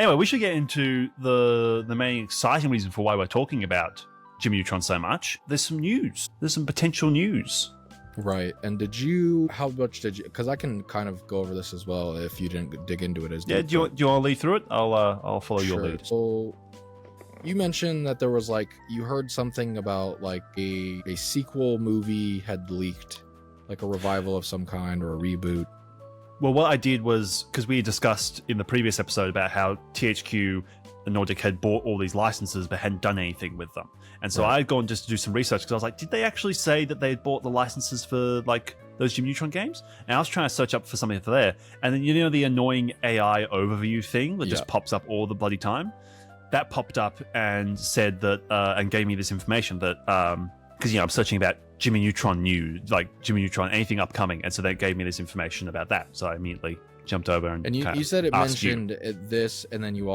Anyway, we should get into the main exciting reason for why we're talking about Jimmy Neutron so much. There's some news. There's some potential news. Right. And how much did you, because I can kind of go over this as well if you didn't dig into it as deep. Yeah, do you want to lead through it? I'll follow your lead. So you mentioned that there was you heard something about a sequel movie had leaked, like a revival of some kind or a reboot. Well, what I did was, because we discussed in the previous episode about how THQ and Nordic had bought all these licenses but hadn't done anything with them. And so I'd gone just to do some research because I was like, did they actually say that they had bought the licenses for those Jimmy Neutron games? And I was trying to search up for something for there. And then, the annoying AI overview thing that just pops up all the bloody time? That popped up and said that, and gave me this information that, because, I'm searching about Jimmy Neutron news, Jimmy Neutron, anything upcoming. And so they gave me this information about that. So I immediately jumped over and you said it mentioned this, and then you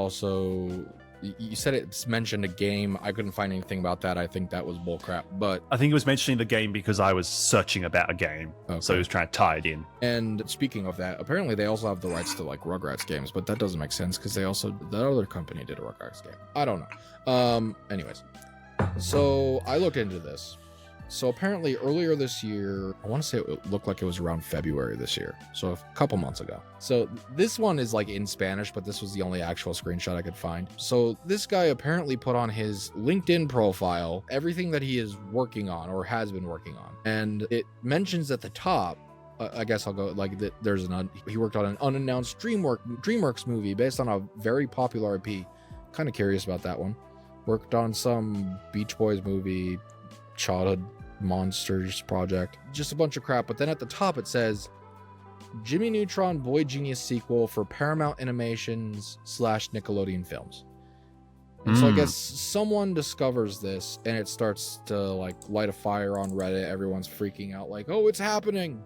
said it mentioned a game. I couldn't find anything about that. I think that was bullcrap. But I think it was mentioning the game because I was searching about a game. Okay. So he was trying to tie it in. And speaking of that, apparently they also have the rights to Rugrats games, but that doesn't make sense because that other company did a Rugrats game. I don't know. Anyways, so I looked into this. So apparently earlier this year, I want to say it looked like it was around February this year. So a couple months ago. So this one is in Spanish, but this was the only actual screenshot I could find. So this guy apparently put on his LinkedIn profile everything that he is working on or has been working on. And it mentions at the top, I guess I'll go he worked on an unannounced DreamWorks movie based on a very popular IP. Kind of curious about that one. Worked on some Beach Boys movie, childhood monsters project, just a bunch of crap. But then at the top it says Jimmy Neutron Boy Genius sequel for Paramount Animations / Nickelodeon Films. And so I guess someone discovers this and it starts to light a fire on Reddit. Everyone's freaking out oh, it's happening,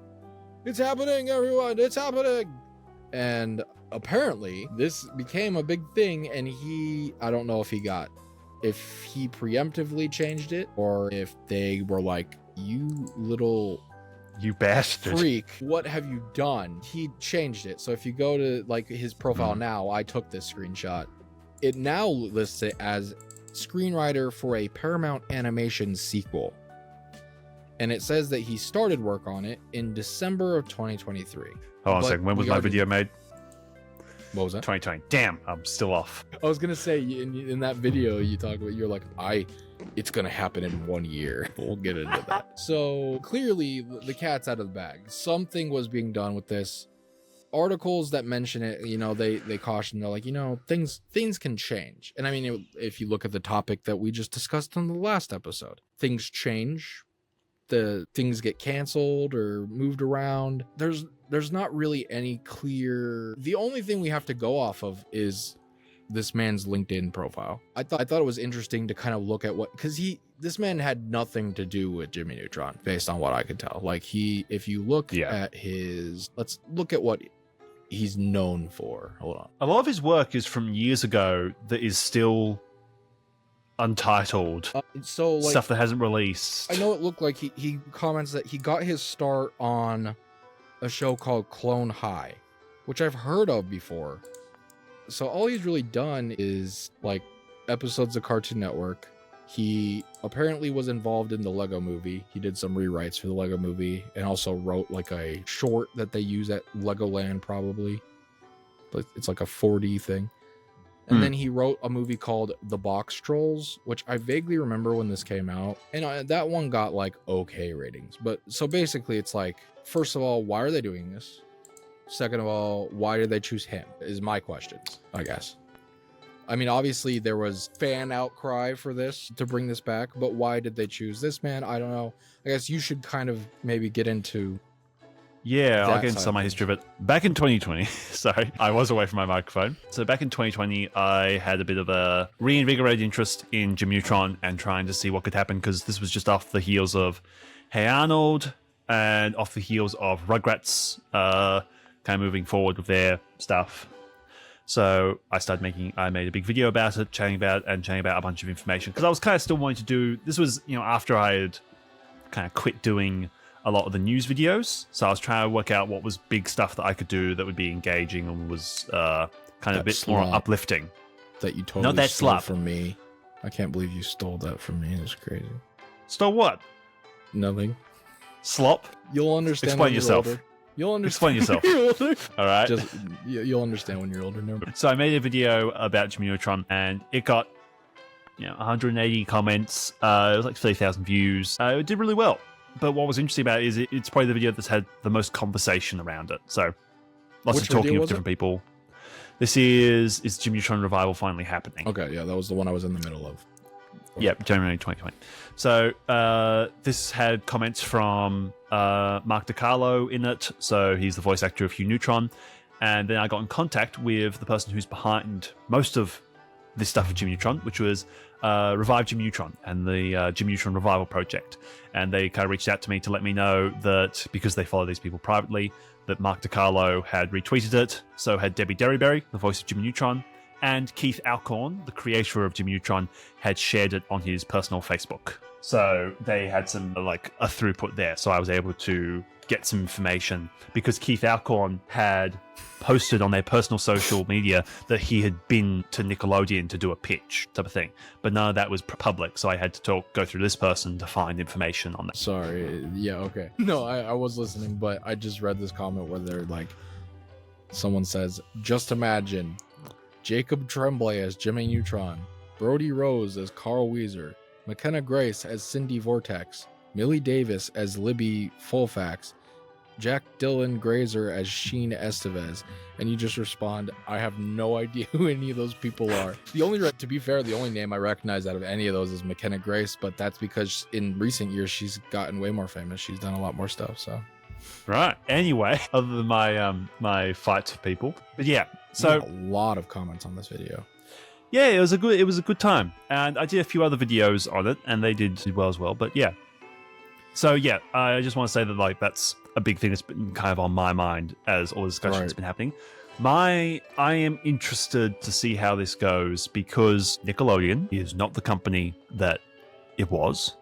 everyone, it's happening. And apparently this became a big thing, and I don't know if he preemptively changed it or if they were you bastard freak, what have you done? He changed it. So if you go to his profile now, I took this screenshot. It now lists it as screenwriter for a Paramount Animation sequel. And it says that he started work on it in December of 2023. Hold on a second. When was my video made? What was that? 2020. Damn, I'm still off. I was gonna say in that video you talk about, you're it's gonna happen in 1 year. We'll get into that. So clearly the cat's out of the bag. Something was being done with this. Articles that mention it, they caution, they're things can change. And I mean, if you look at the topic that we just discussed on the last episode, things change. The things get canceled or moved around. There's not really any clear. The only thing we have to go off of is this man's LinkedIn profile. I thought it was interesting to kind of look at because this man had nothing to do with Jimmy Neutron, based on what I could tell. If you look at let's look at what he's known for. Hold on. A lot of his work is from years ago that is still untitled, stuff that hasn't released. I know it looked like he comments that he got his start on a show called Clone High, which I've heard of before. So all he's really done is episodes of Cartoon Network. He apparently was involved in the Lego movie. He did some rewrites for the Lego movie and also wrote a short that they use at Legoland probably. But it's a 4D thing. And then he wrote a movie called The Box Trolls, which I vaguely remember when this came out. And that one got okay ratings. But so basically it's first of all, why are they doing this? Second of all, why did they choose him? Is my questions, I guess. I mean, obviously there was fan outcry for this to bring this back, but why did they choose this man? I don't know. I guess you should kind of maybe get into. Yeah, I'll get into some of my history of it. Back in 2020, sorry, I was away from my microphone. So back in 2020, I had a bit of a reinvigorated interest in Jimmy Neutron and trying to see what could happen, because this was just off the heels of Hey Arnold and off the heels of Rugrats kind of moving forward with their stuff. So I made a big video about it, chatting about a bunch of information, because I was kind of still wanting to do, this was, after I had kind of quit doing a lot of the news videos. So I was trying to work out what was big stuff that I could do that would be engaging and was kind kind of a That bit more slop. uplifting. That you totally Not that stole slop. from me. I can't believe you stole that from me. It's crazy. So what? Nothing. Slop? You'll understand Explain when you're yourself. older. You'll understand Explain yourself. when you're older. All right. Just you'll understand when you're older. Never. So I made a video about Jimmy Neutron, and it got 180 comments. It was like 30,000 views. It did really well. But what was interesting about it is it's probably the video that's had the most conversation around it. So lots Which of talking video of was different people. This is Jimmy Neutron Revival finally happening? Okay, yeah, that was the one I was in the middle of. Yep, January 2020. So this had comments from Mark DiCarlo in it. So he's the voice actor of Hugh Neutron. And then I got in contact with the person who's behind most of this stuff with Jimmy Neutron, which was Revive Jimmy Neutron and the Jimmy Neutron Revival Project. And they kind of reached out to me to let me know that because they follow these people privately, that Mark DiCarlo had retweeted it. So had Debbie Derryberry, the voice of Jimmy Neutron, and Keith Alcorn, the creator of Jimmy Neutron, had shared it on his personal Facebook. So they had some a throughput there. So I was able to get some information because Keith Alcorn had posted on their personal social media that he had been to Nickelodeon to do a pitch type of thing. But none of that was public. So I had to go through this person to find information on that. Sorry. Yeah, okay. No, I was listening, but I just read this comment where they're like, someone says, just imagine Jacob Tremblay as Jimmy Neutron, Brody Rose as Carl Weezer, McKenna Grace as Cindy Vortex, Millie Davis as Libby Fulfax, Jack Dylan Grazer as Sheen Estevez, and you just respond, I have no idea who any of those people are. To be fair, the only name I recognize out of any of those is McKenna Grace, but that's because in recent years she's gotten way more famous. She's done a lot more stuff, so. Right. Anyway, other than my fights with people, but yeah. So a lot of comments on this video. Yeah, it was a good time, and I did a few other videos on it, and they did well as well. But yeah, so yeah, I just want to say that that's a big thing that's been kind of on my mind as all the discussion's been happening. I am interested to see how this goes because Nickelodeon is not the company that it was.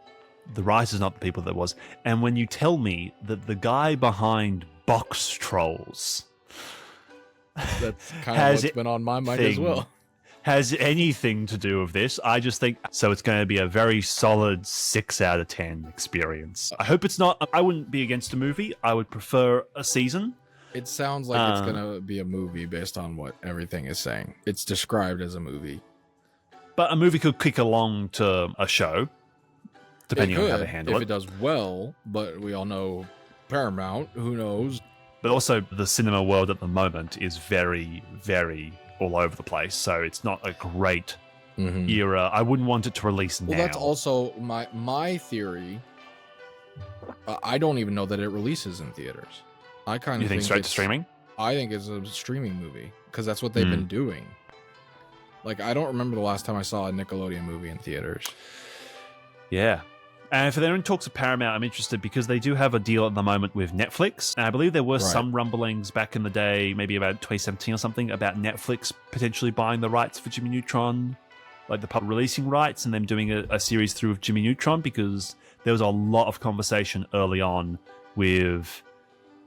The writers not the people that it was, and when you tell me that the guy behind Box Trolls, that's kind of what's been on my mind as well. Has anything to do with this. I just think so. It's going to be a very solid 6 out of 10 experience. I hope it's not. I wouldn't be against a movie. I would prefer a season. It sounds like it's going to be a movie based on what everything is saying. It's described as a movie. But a movie could kick along to a show, depending on how they handle it. If it does well, but we all know Paramount, who knows? But also the cinema world at the moment is very, very all over the place, so it's not a great era. I wouldn't want it to release now. Well, that's also my theory. I don't even know that it releases in theaters. I kind of You think straight to streaming? I think it's a streaming movie because that's what they've been doing. Like, I don't remember the last time I saw a Nickelodeon movie in theaters. Yeah. And if they're in talks with Paramount, I'm interested because they do have a deal at the moment with Netflix. And I believe there were some rumblings back in the day, maybe about 2017 or something, about Netflix potentially buying the rights for Jimmy Neutron, like the public releasing rights, and them doing a series through of Jimmy Neutron, because there was a lot of conversation early on with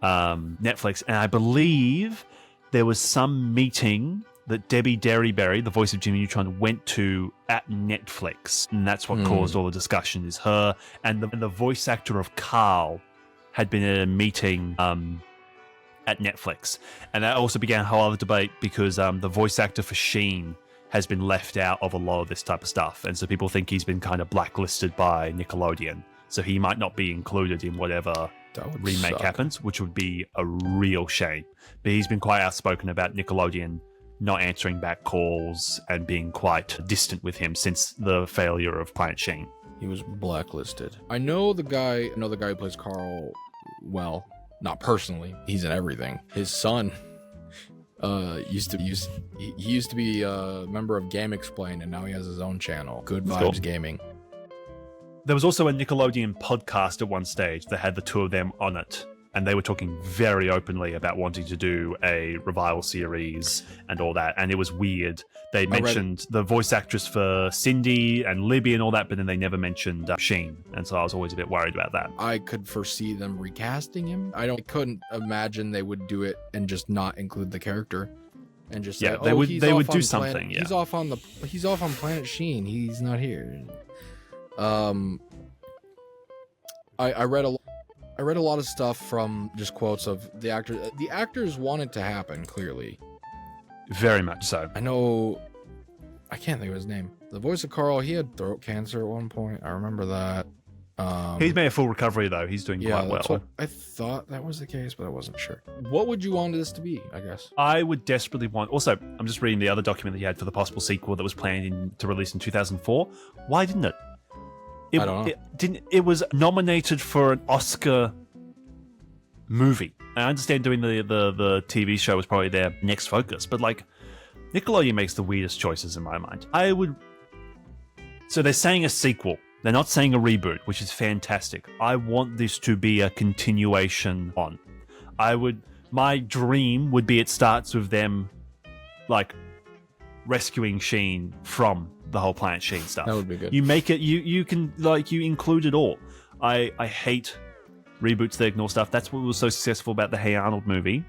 Netflix. And I believe there was some meeting that Debbie Derryberry, the voice of Jimmy Neutron, went to at Netflix. And that's what caused all the discussion, is her and the voice actor of Carl had been at a meeting at Netflix. And that also began a whole other debate because the voice actor for Sheen has been left out of a lot of this type of stuff. And so people think he's been kind of blacklisted by Nickelodeon. So he might not be included in whatever remake happens, which would be a real shame. But he's been quite outspoken about Nickelodeon not answering back calls and being quite distant with him since the failure of Planet Sheen. He was blacklisted. I know the guy who plays Carl well, not personally. He's in everything. His son used to be a member of Game Explain, and now he has his own channel, Good Vibes Gaming. There was also a Nickelodeon podcast at one stage that had the two of them on it. And they were talking very openly about wanting to do a revival series and all that. And it was weird. They mentioned the voice actress for Cindy and Libby and all that, but then they never mentioned Sheen. And so I was always a bit worried about that. I could foresee them recasting him. I couldn't imagine they would do it and just not include the character. and just Yeah, say, they would he's they off would do on something. Planet, Yeah, he's off on Planet Sheen. He's not here. I read a lot of stuff from just quotes of the actors. The actors want it to happen, clearly. very much so. I know. I can't think of his name. The voice of Carl, he had throat cancer at one point. I remember that. He's made a full recovery though. He's doing quite that's well. what I thought that was the case, but I wasn't sure. What would you want this to be, I guess? I would desperately want. Also, I'm just reading the other document that you had for the possible sequel that was planned to release in 2004. Why didn't it? I don't know. It was nominated for an Oscar movie. I understand doing the TV show was probably their next focus, but like Nickelodeon makes the weirdest choices in my mind. So they're saying a sequel. They're not saying a reboot, which is fantastic. I want this to be a continuation on. My dream would be it starts with them like rescuing Sheen from the whole Planet Sheen stuff. That would be good. You make it, you can, like, you include it all. I hate reboots that ignore stuff. That's what was so successful about the Hey Arnold movie.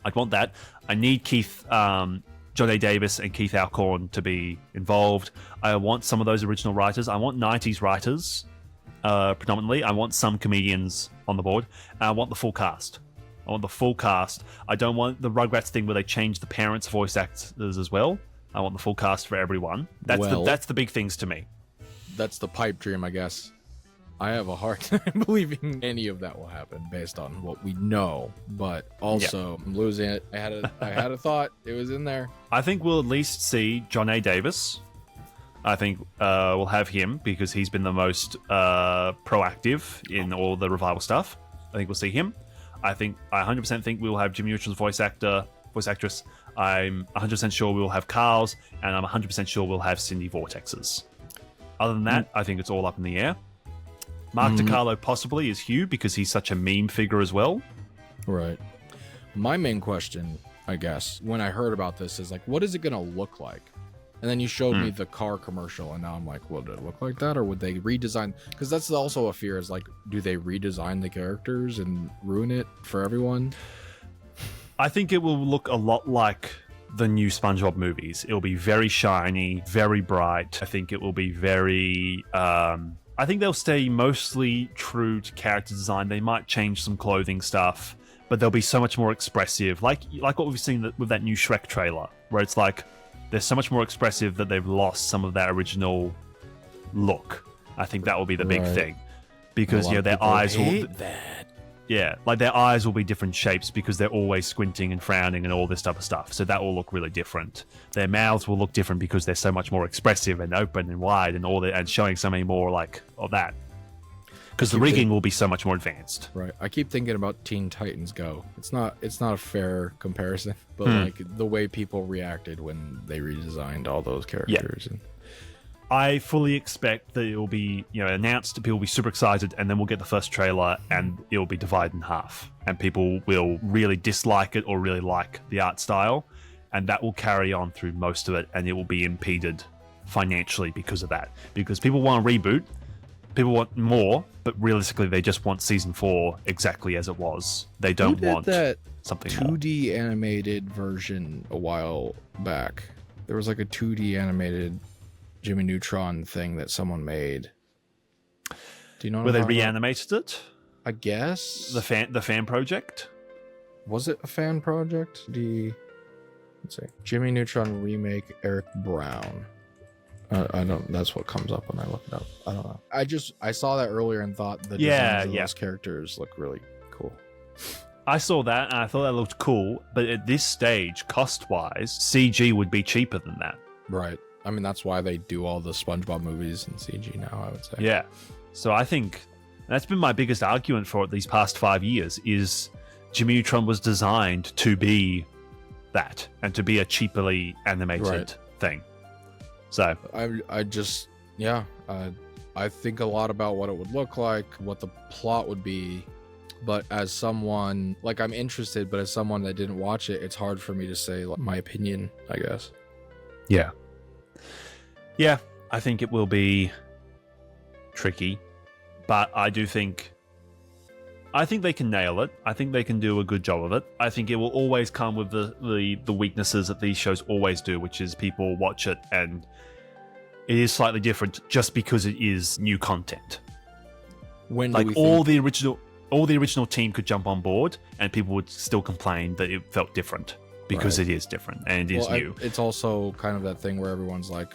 I'd want that. I need John A. Davis and Keith Alcorn to be involved. I want some of those original writers. I want 90s writers, predominantly. I want some comedians on the board. And I want the full cast. I don't want the Rugrats thing where they change the parents' voice actors as well. I want the full cast for everyone. That's the big things to me. That's the pipe dream, I guess. I have a hard time believing any of that will happen based on what we know, but also I'm losing it. I had a thought. It was in there. I think we'll at least see John A. Davis. I think we'll have him because he's been the most proactive in all the revival stuff. I think we'll see him. I 100% think we'll have Jimmy Neutron's voice actress. I'm 100% sure we'll have Carl's, and I'm 100% sure we'll have Cindy Vortex's. Other than that, I think it's all up in the air. Mark DiCarlo possibly is Hugh because he's such a meme figure as well. Right. My main question, I guess, when I heard about this is like, what is it going to look like? And then you showed me the car commercial, and now I'm like, would it look like that, or would they redesign? Because that's also a fear, is like, do they redesign the characters and ruin it for everyone? I think it will look a lot like the new SpongeBob movies. It'll be very shiny, very bright. I think it will be very... I think they'll stay mostly true to character design. They might change some clothing stuff, but they'll be so much more expressive. Like what we've seen with that new Shrek trailer, where it's like they're so much more expressive that they've lost some of that original look. I think that will be the big thing. Because their eyes will... Yeah, like their eyes will be different shapes because they're always squinting and frowning and all this type of stuff. So that will look really different. Their mouths will look different because they're so much more expressive and open and wide and and showing so many more like of that. Because the rigging will be so much more advanced. Right. I keep thinking about Teen Titans Go. It's not a fair comparison, but like the way people reacted when they redesigned all those characters. Yeah. I fully expect that it will be, announced, people will be super excited, and then we'll get the first trailer and it will be divided in half. And people will really dislike it or really like the art style, and that will carry on through most of it, and it will be impeded financially because of that. Because people want a reboot, people want more, but realistically they just want season 4 exactly as it was. They don't want that something 2D more. animated version a while back. There was like a 2D animated Jimmy Neutron thing that someone made. Do you know what Where I'm they talking about? reanimated it? I guess. The fan project? Was it a fan project? Let's see. Jimmy Neutron remake, Eric Brown. I don't. That's what comes up when I look it up. I don't know. I saw that earlier and thought the designs of those characters look really cool. I saw that and I thought that looked cool, but at this stage, cost-wise, CG would be cheaper than that. Right. I mean, that's why they do all the SpongeBob movies in CG now, I would say. Yeah. So I think that's been my biggest argument for it these past 5 years is Jimmy Neutron was designed to be that and to be a cheaply animated thing. So I think a lot about what it would look like, what the plot would be, but as someone, like, I'm interested, but as someone that didn't watch it, it's hard for me to say like, my opinion, I guess. Yeah. Yeah, I think it will be tricky, but I do think I think they can nail it. I think they can do a good job of it. I think it will always come with the weaknesses that these shows always do, which is people watch it and it is slightly different just because it is new content. When do Like we all think- the original team could jump on board and people would still complain that it felt different because Right. it is different and it is Well, new. it's also kind of that thing where everyone's like,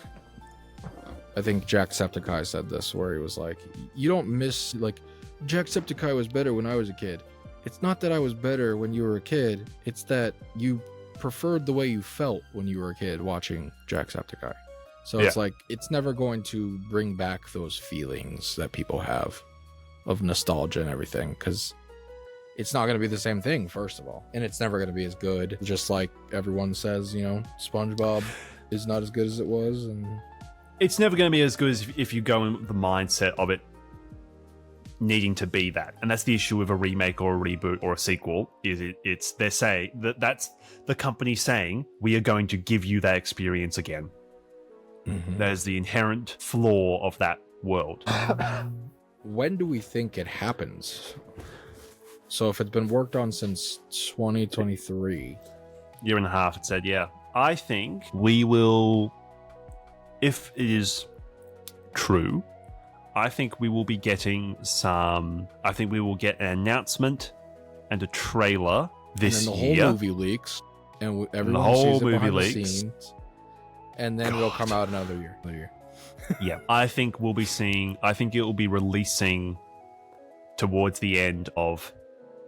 I think Jacksepticeye said this, where he was like, you don't miss, like, Jacksepticeye was better when I was a kid. It's not that I was better when you were a kid, it's that you preferred the way you felt when you were a kid watching Jacksepticeye. So it's like, it's never going to bring back those feelings that people have of nostalgia and everything, because it's not going to be the same thing, first of all, and it's never going to be as good. Just like everyone says, you know, SpongeBob is not as good as it was, and It's never going to be as good as if you go in with the mindset of it needing to be that. And that's the issue with a remake or a reboot or a sequel, is it's they're saying that's the company saying, we are going to give you that experience again. That is the inherent flaw of that world. when do we think it happens? So if it's been worked on since 2023, Year and a half, it said, yeah. I think we will, if it is true, I think we will be getting I think we will get an announcement and a trailer this and then the whole year. movie leaks, and everyone whole sees it movie behind leaks. the scenes, and then it'll come out another year. Yeah, I think it will be releasing towards the end of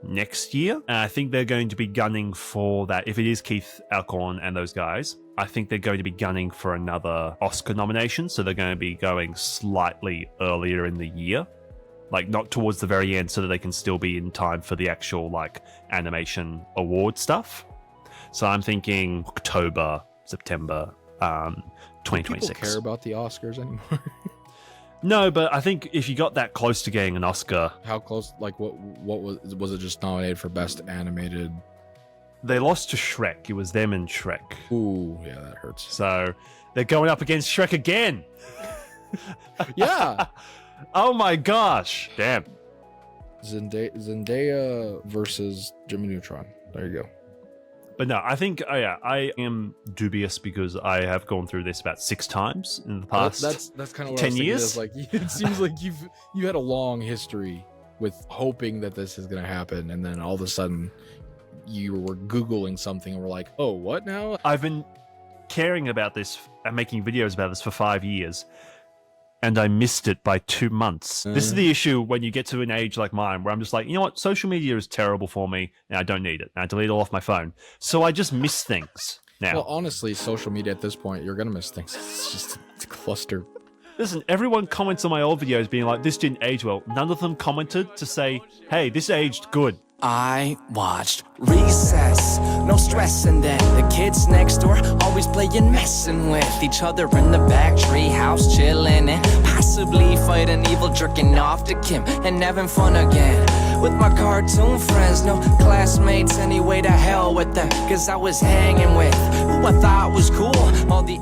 next year. And I think they're going to be gunning for that. If it is Keith Alcorn and those guys, I think they're going to be gunning for another Oscar nomination. So they're going to be going slightly earlier in the year, like not towards the very end, so that they can still be in time for the actual like animation award stuff. So I'm thinking October, September, Do 2026. people care about the Oscars anymore? No, but I think if you got that close to getting an Oscar, How close? Like, what was it? Just nominated for best animated? they lost to Shrek. It was them and Shrek. Ooh, yeah, that hurts. So they're going up against Shrek again. Yeah, Oh my gosh. Damn. Zendaya versus Jimmy Neutron. There you go. But no, I think I am dubious because I have gone through this about 6 times in the past. That's kind of what 10 I was thinking, years? is like, it seems like you had a long history with hoping that this is going to happen, and then all of a sudden you were Googling something and were like, oh, what now? I've been caring about this and making videos about this for 5 years, and I missed it by 2 months. This is the issue when you get to an age like mine where I'm just like, you know what, social media is terrible for me and I don't need it. And I delete it all off my phone. So I just miss things now. Well, honestly, social media at this point, you're going to miss things. It's just a cluster. Listen, everyone comments on my old videos being like, this didn't age well. None of them commented to say, hey, this aged good. I watched Recess, no stress, and then the kids next door always playing, messing with each other in the back tree house, chilling and possibly fighting evil, jerking off to Kim and having fun again with my cartoon friends. No classmates, anyway, to hell with them, cause I was hanging with who I thought was cool. All the